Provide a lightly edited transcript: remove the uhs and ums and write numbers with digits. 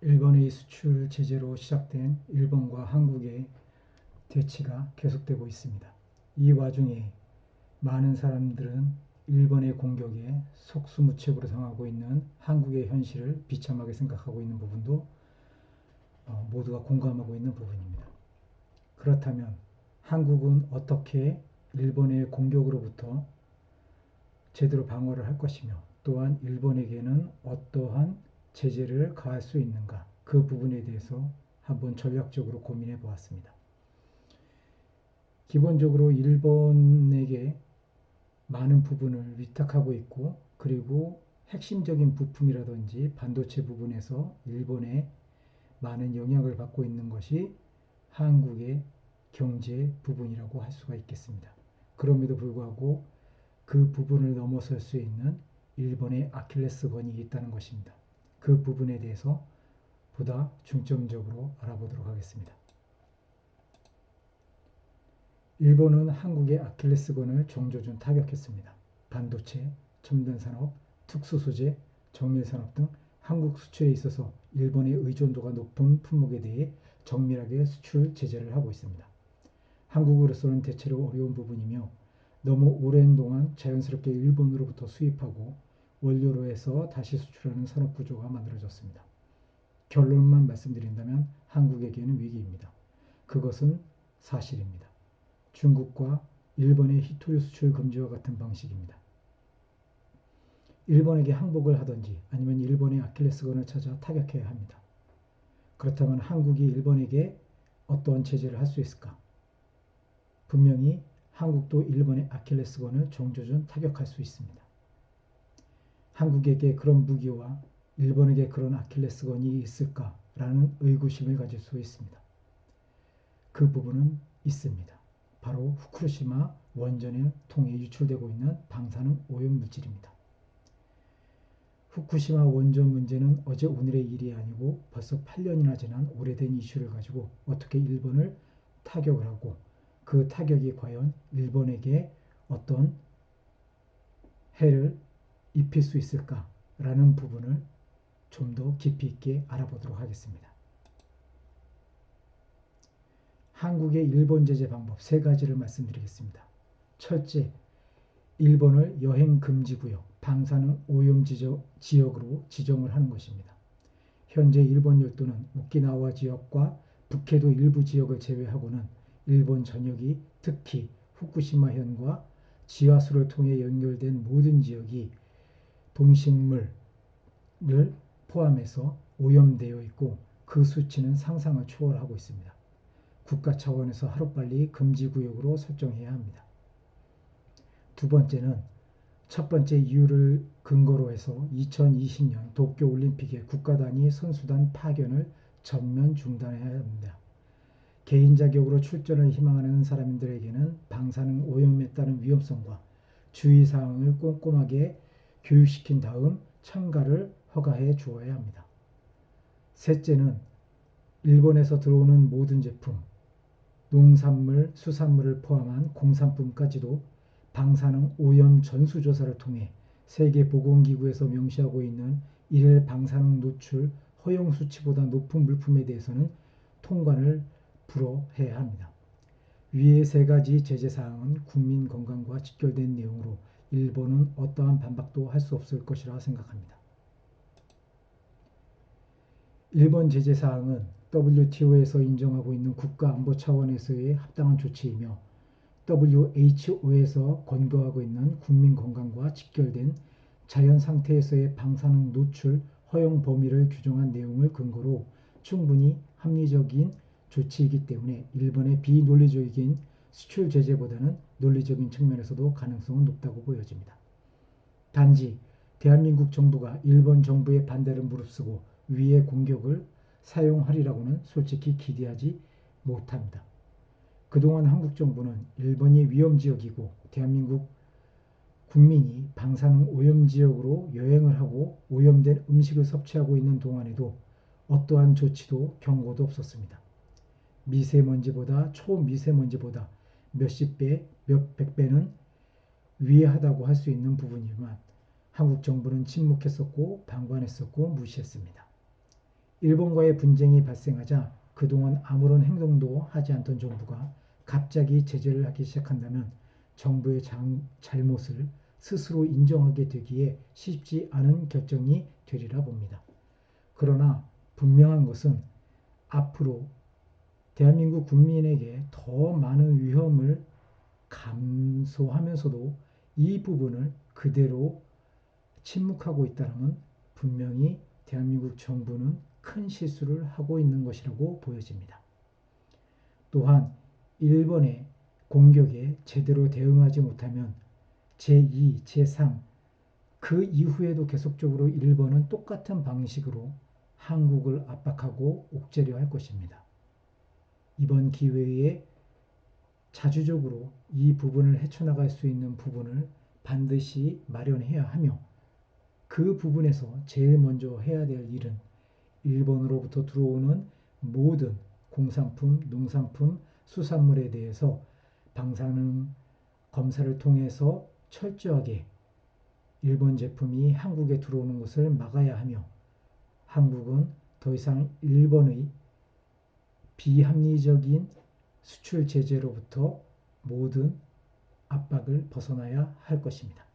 일본의 수출 제재로 시작된 일본과 한국의 대치가 계속되고 있습니다. 이 와중에 많은 사람들은 일본의 공격에 속수무책으로 당하고 있는 한국의 현실을 비참하게 생각하고 있는 부분도 모두가 공감하고 있는 부분입니다. 그렇다면 한국은 어떻게 일본의 공격으로부터 제대로 방어를 할 것이며, 또한 일본에게는 어떠한 제재를 가할 수 있는가, 그 부분에 대해서 한번 전략적으로 고민해 보았습니다. 기본적으로 일본에게 많은 부분을 위탁하고 있고, 그리고 핵심적인 부품이라든지 반도체 부분에서 일본에 많은 영향을 받고 있는 것이 한국의 경제 부분이라고 할 수가 있겠습니다. 그럼에도 불구하고 그 부분을 넘어설 수 있는 일본의 아킬레스건이 있다는 것입니다. 그 부분에 대해서 보다 중점적으로 알아보도록 하겠습니다. 일본은 한국의 아킬레스건을 정조준 타격했습니다. 반도체, 첨단산업, 특수소재, 정밀산업 등 한국 수출에 있어서 일본의 의존도가 높은 품목에 대해 정밀하게 수출 제재를 하고 있습니다. 한국으로서는 대체로 어려운 부분이며, 너무 오랜 동안 자연스럽게 일본으로부터 수입하고 원료로 해서 다시 수출하는 산업 구조가 만들어졌습니다. 결론만 말씀드린다면 한국에게는 위기입니다. 그것은 사실입니다. 중국과 일본의 히토류 수출 금지와 같은 방식입니다. 일본에게 항복을 하든지 아니면 일본의 아킬레스건을 찾아 타격해야 합니다. 그렇다면 한국이 일본에게 어떠한 제재를 할 수 있을까? 분명히 한국도 일본의 아킬레스건을 정조준 타격할 수 있습니다. 한국에게 그런 무기와 일본에게 그런 아킬레스건이 있을까라는 의구심을 가질 수 있습니다. 그 부분은 있습니다. 바로 후쿠시마 원전을 통해 유출되고 있는 방사능 오염 물질입니다. 후쿠시마 원전 문제는 어제 오늘의 일이 아니고 벌써 8년이나 지난 오래된 이슈를 가지고 어떻게 일본을 타격을 하고, 그 타격이 과연 일본에게 어떤 해를 입힐 수 있을까라는 부분을 좀 더 깊이 있게 알아보도록 하겠습니다. 한국의 일본 제재 방법 3가지를 말씀드리겠습니다. 첫째, 일본을 여행 금지 구역, 방사능 오염 지역으로 지정을 하는 것입니다. 현재 일본 열도는 오키나와 지역과 북해도 일부 지역을 제외하고는 일본 전역이, 특히 후쿠시마현과 지하수를 통해 연결된 모든 지역이 동식물을 포함해서 오염되어 있고, 그 수치는 상상을 초월하고 있습니다. 국가 차원에서 하루빨리 금지구역으로 설정해야 합니다. 두 번째는, 첫 번째 이유를 근거로 해서 2020년 도쿄올림픽의 국가 단위 선수단 파견을 전면 중단해야 합니다. 개인 자격으로 출전을 희망하는 사람들에게는 방사능 오염에 따른 위험성과 주의사항을 꼼꼼하게 교육시킨 다음 참가를 허가해 주어야 합니다. 셋째는, 일본에서 들어오는 모든 제품, 농산물, 수산물을 포함한 공산품까지도 방사능 오염 전수조사를 통해 세계보건기구에서 명시하고 있는 일일 방사능 노출 허용 수치보다 높은 물품에 대해서는 통관을 불허해야 합니다. 위의 3가지 제재사항은 국민 건강과 직결된 내용으로 일본은 어떠한 반박도 할 수 없을 것이라 생각합니다. 일본 제재사항은 WTO에서 인정하고 있는 국가안보 차원에서의 합당한 조치이며, WHO에서 권고하고 있는 국민 건강과 직결된 자연 상태에서의 방사능 노출 허용 범위를 규정한 내용을 근거로 충분히 합리적인 조치이기 때문에 일본의 비논리적인 수출 제재보다는 논리적인 측면에서도 가능성은 높다고 보여집니다. 단지 대한민국 정부가 일본 정부의 반대를 무릅쓰고 위의 공격을 사용하리라고는 솔직히 기대하지 못합니다. 그동안 한국 정부는 일본이 위험지역이고 대한민국 국민이 방사능 오염지역으로 여행을 하고 오염된 음식을 섭취하고 있는 동안에도 어떠한 조치도 경고도 없었습니다. 미세먼지보다 초미세먼지보다 몇십 배, 몇백 배는 위해하다고 할 수 있는 부분이지만 한국 정부는 침묵했었고 방관했었고 무시했습니다. 일본과의 분쟁이 발생하자 그동안 아무런 행동도 하지 않던 정부가 갑자기 제재를 하기 시작한다면 정부의 잘못을 스스로 인정하게 되기에 쉽지 않은 결정이 되리라 봅니다. 그러나 분명한 것은 앞으로 대한민국 국민에게 더 많은 위험을 감소하면서도 이 부분을 그대로 침묵하고 있다면 분명히 대한민국 정부는 큰 실수를 하고 있는 것이라고 보여집니다. 또한 일본의 공격에 제대로 대응하지 못하면 제2, 제3, 그 이후에도 계속적으로 일본은 똑같은 방식으로 한국을 압박하고 옥죄려 할 것입니다. 이번 기회에 자주적으로 이 부분을 헤쳐나갈 수 있는 부분을 반드시 마련해야 하며 그 부분에서 제일 먼저 해야 될 일은 일본으로부터 들어오는 모든 공산품, 농산품, 수산물에 대해서 방사능 검사를 통해서 철저하게 일본 제품이 한국에 들어오는 것을 막아야 하며 한국은 더 이상 일본의 비합리적인 수출 제재로부터 모든 압박을 벗어나야 할 것입니다.